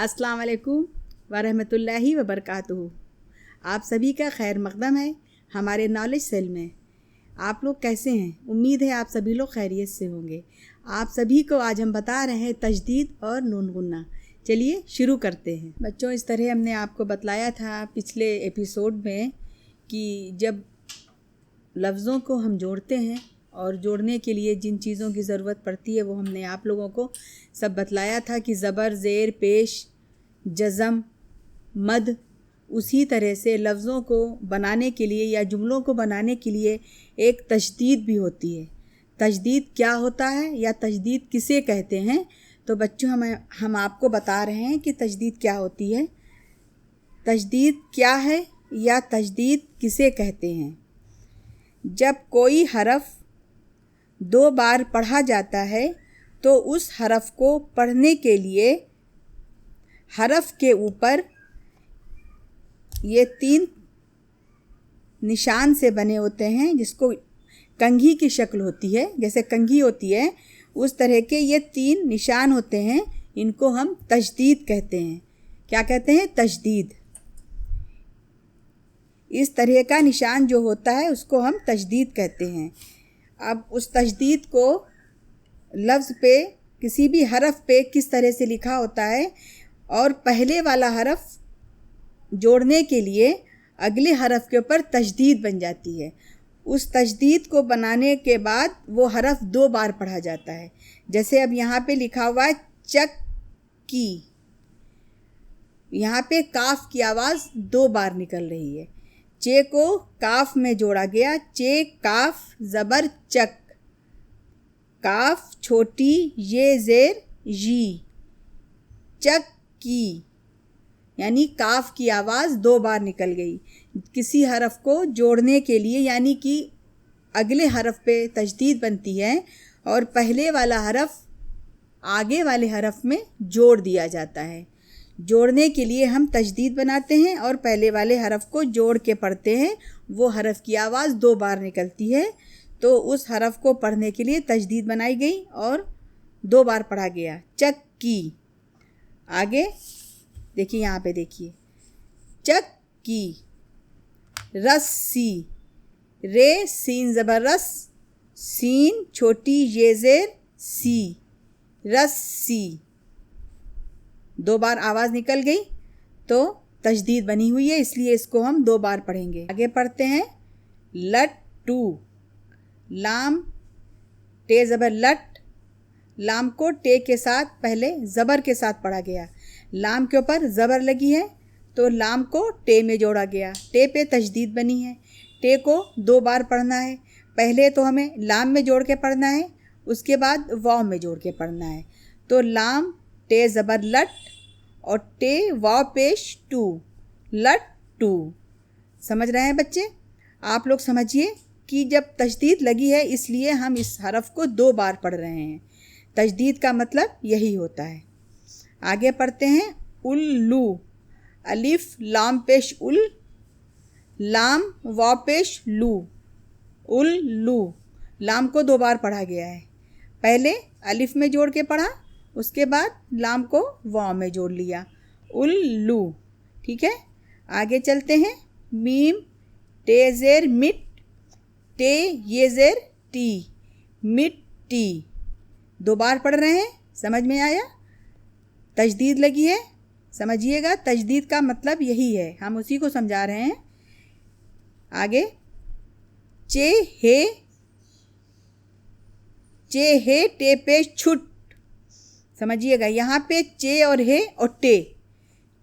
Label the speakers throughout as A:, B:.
A: अस्सलाम वालेकुम वरहमतुल्लाहि वबरकातुहू। आप सभी का खैर मकदम है हमारे नॉलेज सेल में। आप लोग कैसे हैं? उम्मीद है आप सभी लोग खैरियत से होंगे। आप सभी को आज हम बता रहे हैं तजदीद और नून गुन्ना। चलिए शुरू करते हैं। बच्चों, इस तरह हमने आपको बतलाया था पिछले एपिसोड में कि जब लफ्ज़ों को हम जोड़ते हैं और जोड़ने के लिए जिन चीज़ों की ज़रूरत पड़ती है वो हमने आप लोगों को सब बतलाया था कि ज़बर, ज़ेर, पेश, जज़म, मद। उसी तरह से लफ्ज़ों को बनाने के लिए या जुमलों को बनाने के लिए एक तजदीद भी होती है। तजदीद क्या होता है या तजदीद किसे कहते हैं? तो बच्चों, हम आपको बता रहे हैं कि तजदीद क्या होती है, तजदीद क्या है या तजदीद किसे कहते हैं। जब कोई हरफ 2 बार पढ़ा जाता है तो उस हरफ को पढ़ने के लिए हरफ के ऊपर ये 3 निशान से बने होते हैं, जिसको कंघी की शक्ल होती है, जैसे कंघी होती है उस तरह के ये 3 निशान होते हैं। इनको हम तजदीद कहते हैं। क्या कहते हैं? तजदीद। इस तरह का निशान जो होता है उसको हम तजदीद कहते हैं। अब उस तजदीद को लफ्ज़ पे, किसी भी हरफ पे किस तरह से लिखा होता है और पहले वाला हरफ जोड़ने के लिए अगले हरफ के ऊपर तजदीद बन जाती है। उस तजदीद को बनाने के बाद वो हरफ 2 बार पढ़ा जाता है। जैसे अब यहाँ पे लिखा हुआ है चक्की। यहाँ पे काफ की आवाज़ 2 बार निकल रही है। चे को काफ में जोड़ा गया, चे काफ ज़बर चक, काफ छोटी ये ज़ेर जी, चक्की, यानी काफ की आवाज़ 2 बार निकल गई। किसी हरफ को जोड़ने के लिए यानी कि अगले हरफ पे तजदीद बनती है और पहले वाला हरफ आगे वाले हरफ में जोड़ दिया जाता है। जोड़ने के लिए हम तजदीद बनाते हैं और पहले वाले हरफ को जोड़ के पढ़ते हैं। वो हरफ की आवाज़ 2 बार निकलती है, तो उस हरफ को पढ़ने के लिए तजदीद बनाई गई और 2 बार पढ़ा गया। चक्की। आगे देखिए, यहाँ पे देखिए, चक्की। रस्सी। रे सीन ज़बर रस, सीन छोटी ये ज़ेर सी, रस्सी। 2 बार आवाज़ निकल गई तो तजदीद बनी हुई है, इसलिए इसको हम 2 बार पढ़ेंगे। आगे पढ़ते हैं लट्टू। लाम टे ज़बर लट, लाम को टे के साथ पहले ज़बर के साथ पढ़ा गया। लाम के ऊपर ज़बर लगी है तो लाम को टे में जोड़ा गया, टे पे तजदीद बनी है। टे को 2 बार पढ़ना है। पहले तो हमें लाम में जोड़ के पढ़ना है, उसके बाद वाव में जोड़ के पढ़ना है। तो लाम टे ज़बर लट और टे वाव पेश टू, लट टू। समझ रहे हैं बच्चे? आप लोग समझिए कि जब तजदीद लगी है इसलिए हम इस हरफ को 2 बार पढ़ रहे हैं। तजदीद का मतलब यही होता है। आगे पढ़ते हैं उल्लू। अलिफ लाम पेश उल, लाम वाव पेश लू, उल्लू। लाम को 2 बार पढ़ा गया है। पहले अलिफ में जोड़ के पढ़ा, उसके बाद लाम को वाव में जोड़ लिया, उल्लू। ठीक है, आगे चलते हैं। मीम टे ज़ेर मिट, टे ये ज़ेर टी, मिट्टी। 2 बार पढ़ रहे हैं। समझ में आया? तजदीद लगी है, समझिएगा। तजदीद का मतलब यही है, हम उसी को समझा रहे हैं। आगे चे हे टे पे छुट। समझिएगा, यहाँ पे चे और हे और टे,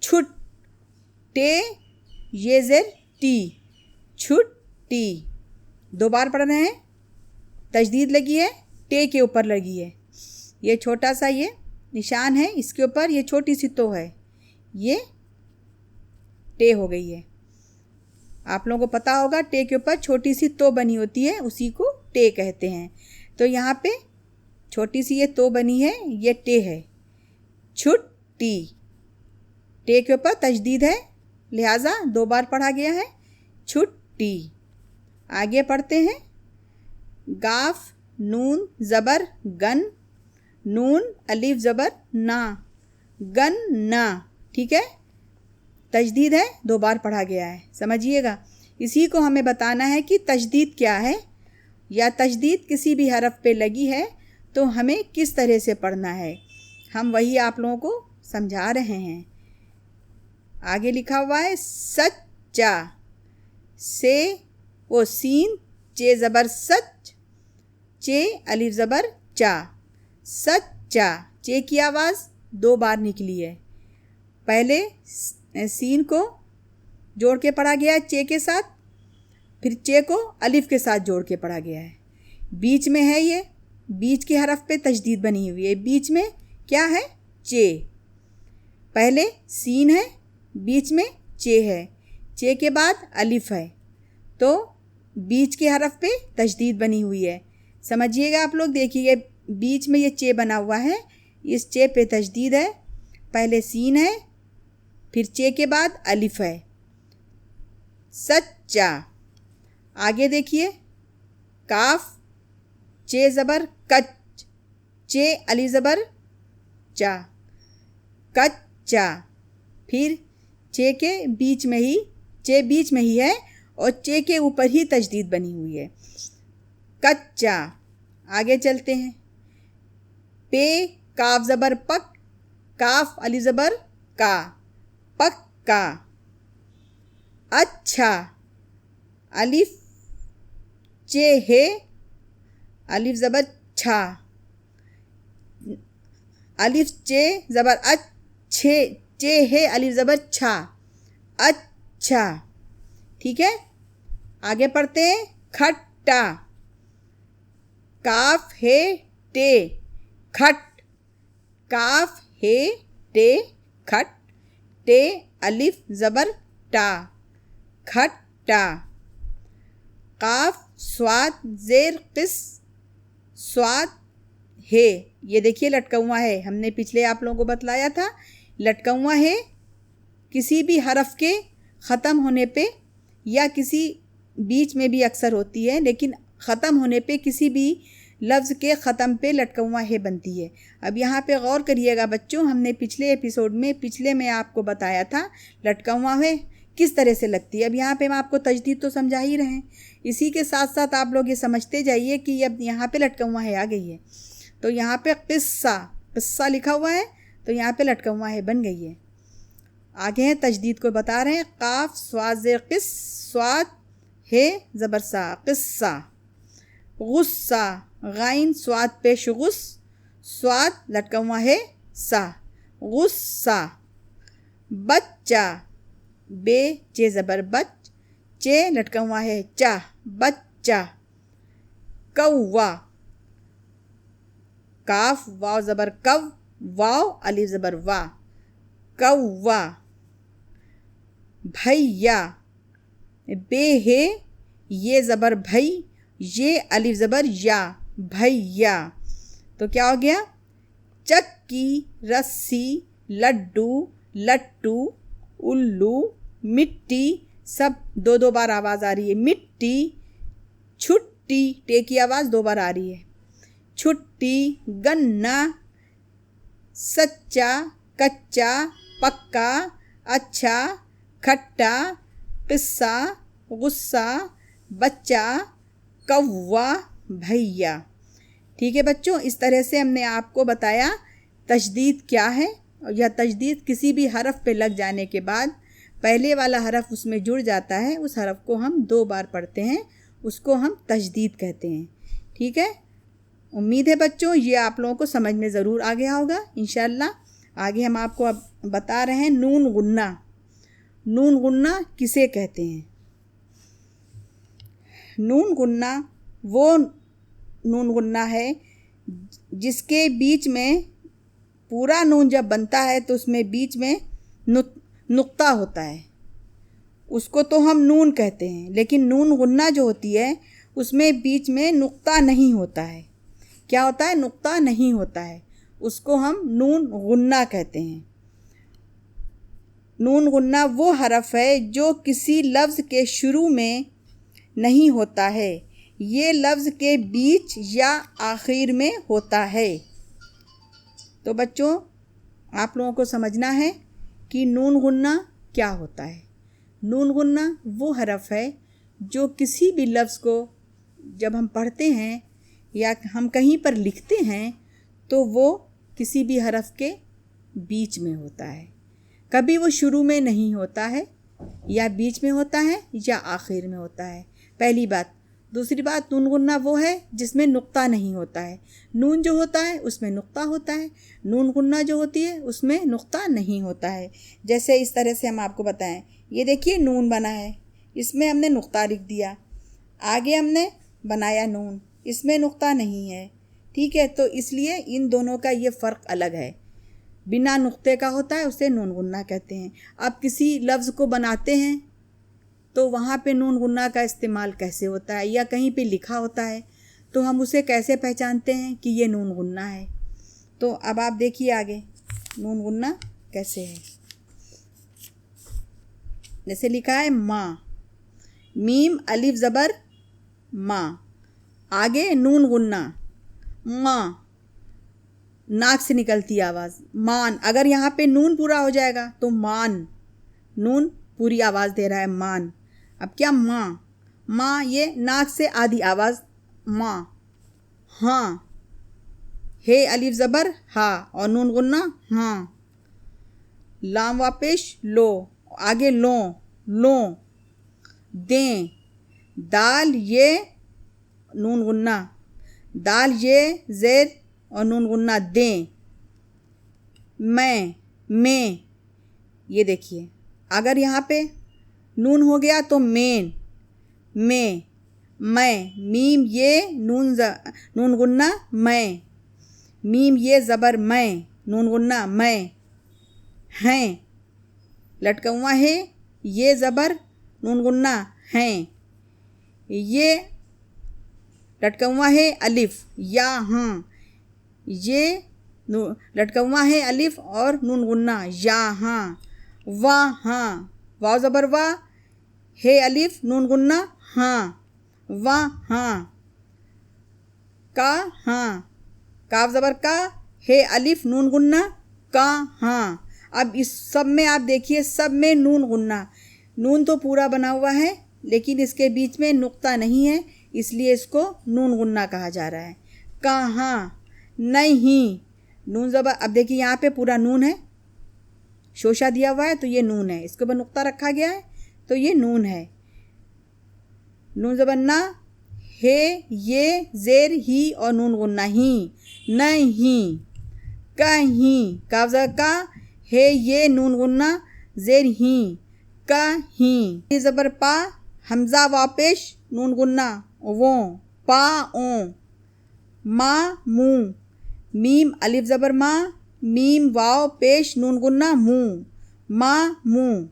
A: छुट, टे ये ज़ेर टी, छुट्टी। 2 बार पढ़ रहे हैं। तजदीद लगी है, टे के ऊपर लगी है। ये छोटा सा ये निशान है, इसके ऊपर ये छोटी सी तो है, ये टे हो गई है। आप लोगों को पता होगा टे के ऊपर छोटी सी तो बनी होती है, उसी को टे कहते हैं। तो यहाँ पे छोटी सी ये तो बनी है, ये टे है। छुट्टी। टे के ऊपर तजदीद है, लिहाजा 2 बार पढ़ा गया है, छुट्टी। आगे पढ़ते हैं गाफ नून ज़बर गन, नून अलिफ ज़बर ना, गन ना। ठीक है, तजदीद है, 2 बार पढ़ा गया है, समझिएगा। इसी को हमें बताना है कि तजदीद क्या है, या तजदीद किसी भी हरफ पे लगी है तो हमें किस तरह से पढ़ना है, हम वही आप लोगों को समझा रहे हैं। आगे लिखा हुआ है सच्चा, से वो सीन, चे ज़बर सच, चे अलिफ ज़बर चा, सच्चा। चे की आवाज़ 2 बार निकली है। पहले सीन को जोड़ के पढ़ा गया है चे के साथ, फिर चे को अलिफ के साथ जोड़ के पढ़ा गया है। बीच में है, ये बीच के हरफ पे तजदीद बनी हुई है। बीच में क्या है? चे। पहले सीन है, बीच में चे है, चे के बाद अलिफ है, तो बीच के हरफ पे तजदीद बनी हुई है। समझिएगा आप लोग, देखिए बीच में ये चे बना हुआ है, इस चे पे तजदीद है। पहले सीन है, फिर चे के बाद अलिफ है, सच्चा। आगे देखिए काफ, चे ज़बर कच, चे अली ज़बर चा, कच्चा। फिर चे के बीच में ही, चे बीच में ही है और चे के ऊपर ही तजदीद बनी हुई है, कच्चा। आगे चलते हैं। पे काफ ज़बर पक, काफ अली ज़बर का, पक्का। अच्छा, अलिफ चे है, अलिफ ज़बर छा, अलिफ चे ज़बर अच्छे, चे है अलिफ ज़बर छा, अच्छा। ठीक है, आगे पढ़ते हैं। खट्टा, काफ है टे, खट, काफ है टे, खट, टे अलिफ ज़बर टा, खट्टा। काफ स्वाद ज़ेर किस, स्वाद है, ये देखिए लटका हुआ है, हमने पिछले आप लोगों को बतलाया था, लटका हुआ है। किसी भी हरफ के ख़त्म होने पे, या किसी बीच में भी अक्सर होती है, लेकिन ख़त्म होने पे किसी भी लफ्ज़ के ख़त्म पे लटका हुआ है बनती है। अब यहाँ पे गौर करिएगा बच्चों, हमने पिछले एपिसोड में, पिछले में आपको बताया था लटका हुआ है किस तरह से लगती है। अब यहाँ पे हम आपको तजदीद तो समझा ही रहे हैं, इसी के साथ साथ आप लोग ये समझते जाइए कि अब यहाँ पे लटका हुआ है आ गई है, तो यहाँ पे किस्सा, किस्सा लिखा हुआ है, तो यहाँ पे लटका हुआ है बन गई है। आगे हैं तजदीद को बता रहे हैं। काफ स्वाद ज़ेर किस, स्वाद है ज़बर सा, किस्सा। गुस्सा, गाइन स्वाद पेश गुस, स्वाद लटका हुआ है सा, गुस्सा। बच्चा, बे चे ज़बर बच, चे लटका हुआ है चा, बच्चा। कौवा, काफ वाव ज़बर कव, वाव अलिफ ज़बर वा, कौवा। भैया, बे है ये ज़बर भई, ये अलिफ ज़बर या, भैया। तो क्या हो गया? चक्की, रस्सी, लड्डू, लट्टू, उल्लू, मिट्टी, सब 2-2 बार आवाज़ आ रही है। मिट्टी, छुट्टी, टे की आवाज़ 2 बार आ रही है, छुट्टी। गन्ना, सच्चा, कच्चा, पक्का, अच्छा, खट्टा, किस्सा, गुस्सा, बच्चा, कौवा, भैया। ठीक है बच्चों, इस तरह से हमने आपको बताया तजदीद क्या है। यह तजदीद किसी भी हरफ पे लग जाने के बाद पहले वाला हरफ उसमें जुड़ जाता है, उस हरफ को हम 2 बार पढ़ते हैं, उसको हम तजदीद कहते हैं। ठीक है, उम्मीद है बच्चों ये आप लोगों को समझ में ज़रूर आ गया होगा इंशाअल्लाह। आगे हम आपको अब बता रहे हैं नून गुन्ना। नून गुन्ना किसे कहते हैं? नून गुन्ना वो नून गुन्ना है जिसके बीच में पूरा नून जब बनता है तो उसमें बीच में नुक्ता होता है, उसको तो हम नून कहते हैं। लेकिन नून गुन्ना जो होती है उसमें बीच में नुक्ता नहीं होता है। क्या होता है? नुक्ता नहीं होता है, उसको हम नून गुन्ना कहते हैं। नून गुन्ना वो हरफ है जो किसी लफ्ज़ के शुरू में नहीं होता है, ये लफ्ज़ के बीच या आखिर में होता है। तो बच्चों आप लोगों को समझना है कि नून गुन्ना क्या होता है। नून गुन्ना वो हरफ है जो किसी भी लफ्ज़ को जब हम पढ़ते हैं या हम कहीं पर लिखते हैं तो वो किसी भी हरफ के बीच में होता है। कभी वो शुरू में नहीं होता है, या बीच में होता है, या आखिर में होता है। पहली बात। दूसरी बात, नून गुन्ना वो है जिसमें नुक्ता नहीं होता है। नून जो होता है उसमें नुक्ता होता है, नून गुन्ना जो होती है उसमें नुक्ता नहीं होता है। जैसे इस तरह से हम आपको बताएं, ये देखिए नून बना है, इसमें हमने नुक्ता लिख दिया। आगे हमने बनाया नून, इसमें नुक्ता नहीं है। ठीक है, तो इसलिए इन दोनों का ये फ़र्क अलग है। बिना नुक्ते का होता है उसे नून गुन्ना कहते हैं। अब किसी लफ्ज़ को बनाते हैं तो वहाँ पे नून गुन्ना का इस्तेमाल कैसे होता है, या कहीं पे लिखा होता है तो हम उसे कैसे पहचानते हैं कि ये नून गुन्ना है। तो अब आप देखिए आगे नून गुन्ना कैसे है। जैसे लिखा है माँ, मीम अलिफ ज़बर माँ, आगे नून गुन्ना माँ, नाक से निकलती आवाज़ मान। अगर यहाँ पे नून पूरा हो जाएगा तो मान, नून पूरी आवाज़ दे रहा है मान। अब क्या माँ, माँ ये नाक से आधी आवाज़ माँ। हाँ, हे अलिफ ज़बर हा और नून गुन्ना हाँ। लाम वापेश लो, आगे लो लो। दें, दाल ये नून गुन्ना, दाल ये ज़ेर और नून गुन्ना दें। मैं, ये देखिए अगर यहाँ पे नून हो गया तो मैं, मीम ये नून गुन्ना मैं, मीम ये ज़बर मैं, नून गुन्ना मैं। हैं, लटका हुआ है, ये ज़बर नून गुन्ना हैं। ये लटका हुआ है अलिफ या हाँ, ये लटका हुआ है अलिफ और नून गुन्ना या हाँ। वाह हाँ, वाव ज़बर वाह, हे अलिफ नून गुन्ना हाँ, वाह हाँ। का हाँ, काफ ज़बर का, हे अलिफ नून गुन्ना का हाँ। अब इस सब में आप देखिए, सब में नून गुन्ना, नून तो पूरा बना हुआ है लेकिन इसके बीच में नुक्ता नहीं है, इसलिए इसको नून गुन्ना कहा जा रहा है। कहाँ, नहीं, नून ज़बर। अब देखिए यहाँ पे पूरा नून है, शोशा दिया हुआ है तो ये नून है, इसके ऊपर नुक्ता रखा गया है तो ये नून है। नून ज़बर ना, हे ये ज़ेर ही और नून गुन्ना ही, नहीं। कहीं, काफ ज़बर का, हे ये नून गुन्ना ज़ेर ही, कहीं। ये ज़बर पा, हमज़ा वापेश नून गुन्ना वो, पा ओ। माँ मुँह, मीम अलिफ ज़बर माँ, मीम वाव पेश नून गुन्ना मुँह, माँ मुँह।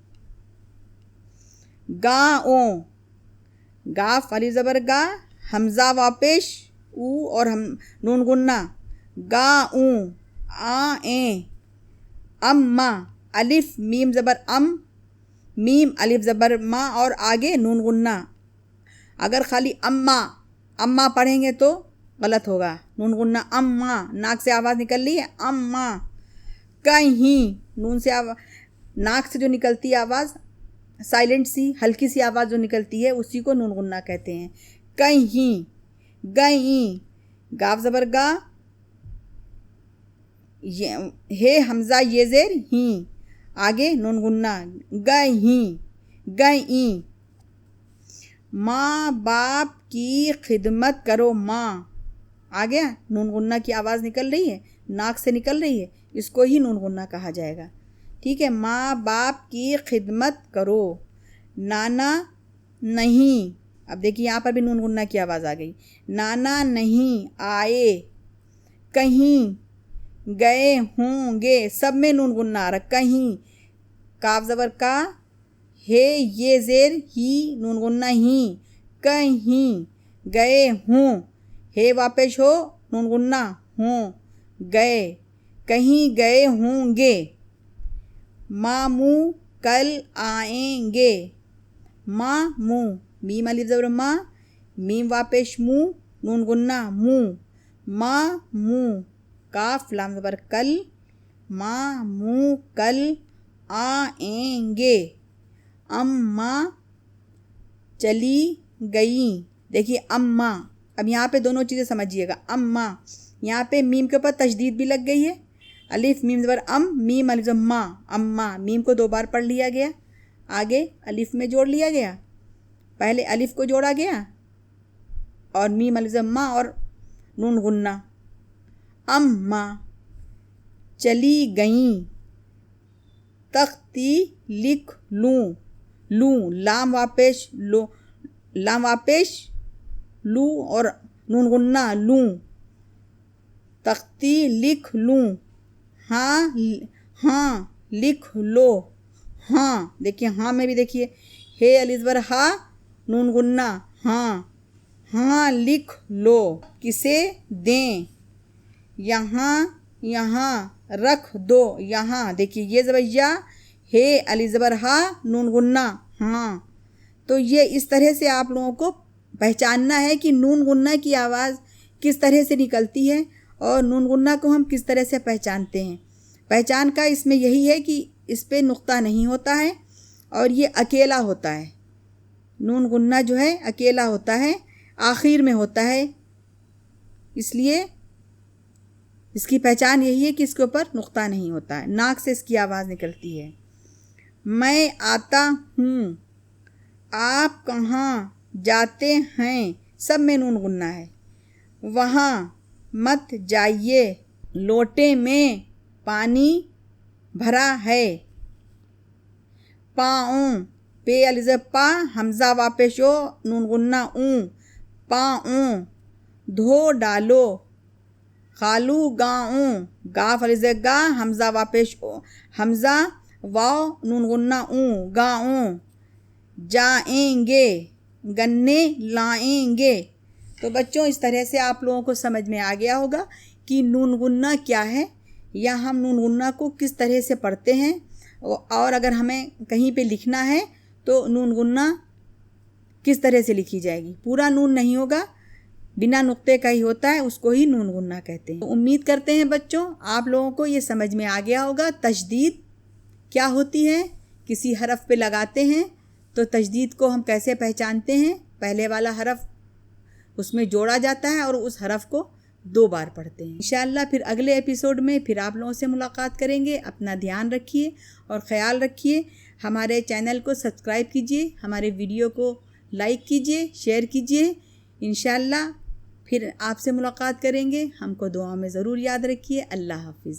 A: गा ओ, गाफ अलिफ ज़बर गा, हमज़ा वापेश ऊ और हम नून गुन्ना, गा ऊ। आ ए, अम्मा, अलिफ मीम ज़बर अम, मीम अलिफ ज़बर माँ और आगे नून गुन्ना। अगर खाली अम्मा पढ़ेंगे तो गलत होगा, नून गुन्ना अम्मा, नाक से आवाज़ निकल रही है अम्मा। कहीं, नून से नाक से जो निकलती है आवाज़, साइलेंट सी हल्की सी आवाज़ जो निकलती है उसी को नून गुन्ना कहते हैं। कहीं, गई, गाफ ज़बर गा, ये हे हमज़ा ये ज़ेर ही, आगे नून गुन्ना गई, गई। माँ बाप की खिदमत करो माँ, आ गया, नून गुन्ना की आवाज़ निकल रही है, नाक से निकल रही है, इसको ही नून गुन्ना कहा जाएगा। ठीक है, माँ बाप की खिदमत करो। नाना नहीं, अब देखिए यहाँ पर भी नून गुन्ना की आवाज़ आ गई, नाना नहीं आए। कहीं, गए होंगे, सब में नून गुन्ना आ रहा, कहीं। काफ ज़बर का, हे ये ज़ेर ही नून गुन्ना ही, कहीं। गए हों, हे वापेश हो नून गुन्ना हों, गए, कहीं गए होंगे। मामू कल आएंगे, मामू, मीम अलिफ ज़बर माँ, मीम वापेश मुँह, नून गुन्ना मुँह, मामू। काफ लाम ज़बर कल, मामू कल आएंगे। अम्मा चली गई। देखिए अम्मा, अब यहाँ पे दोनों चीज़ें समझिएगा। अम्मा, यहाँ पे मीम के ऊपर तशदीद भी लग गई है। अलिफ मीम ज़बर अम, मीम अलिफ ज़बर मा, अम्मा। मीम को 2 बार पढ़ लिया गया, आगे अलिफ में जोड़ लिया गया। पहले अलिफ को जोड़ा गया और मीम अलिफ ज़बर मा और नून गुन्ना। अम्मा चली गईं। तख्ती लिख लूँ। लूँ, लाम वापेश लो, लाम वापेश लू और नून गुन्ना लूँ। तख्ती लिख लूँ। हाँ हाँ लिख लो। हाँ, देखिए हाँ में भी देखिए हे अलिफ ज़बर हा, नून गुन्ना हाँ। हाँ लिख लो। किसे दें। यहाँ यहाँ रख दो। यहाँ देखिए ये ज़बर या, हे अलिफ ज़बर हा, नून गुन्ना हाँ। तो ये इस तरह से आप लोगों को पहचानना है कि नून गुन्ना की आवाज़ किस तरह से निकलती है और नून गुन्ना को हम किस तरह से पहचानते हैं। पहचान का इसमें यही है कि इस पे नुक्ता नहीं होता है और ये अकेला होता है। नून गुन्ना जो है अकेला होता है, आखिर में होता है, इसलिए इसकी पहचान यही है कि इसके ऊपर नुक्ता नहीं होता है, नाक से इसकी आवाज़ निकलती है। मैं आता हूँ। आप कहाँ जाते हैं, सब में नून गुन्ना है। वहाँ मत जाइए, लोटे में पानी भरा है। पाऊँ, पे अलिफ पा, हमज़ा वापेश ओ, नून गुन्ना ऊँ। पाऊँ, धो डालो। खालू गाऊँ, गाफ अलिफ गा, हमज़ा वापेश ओ, हमज़ा वाव नून गुन्ना ऊँ, गाऊँ। जाएंगे, गन्ने लाएंगे। तो बच्चों इस तरह से आप लोगों को समझ में आ गया होगा कि नून गुन्ना क्या है या हम नून गुन्ना को किस तरह से पढ़ते हैं, और अगर हमें कहीं पे लिखना है तो नून गुन्ना किस तरह से लिखी जाएगी। पूरा नून नहीं होगा, बिना नुक्ते का ही होता है, उसको ही नून गुन्ना कहते हैं। तो उम्मीद करते हैं बच्चों आप लोगों को ये समझ में आ गया होगा तशदीद क्या होती है। किसी हरफ पे लगाते हैं तो तशदीद को हम कैसे पहचानते हैं। पहले वाला हरफ उसमें जोड़ा जाता है और उस हरफ को 2 बार पढ़ते हैं। इंशाअल्लाह फिर अगले एपिसोड में फिर आप लोगों से मुलाकात करेंगे। अपना ध्यान रखिए और ख़याल रखिए। हमारे चैनल को सब्सक्राइब कीजिए, हमारे वीडियो को लाइक कीजिए, शेयर कीजिए। इंशाअल्लाह फिर आपसे मुलाकात करेंगे। हमको दुआ में ज़रूर याद रखिए। अल्लाह हाफिज़।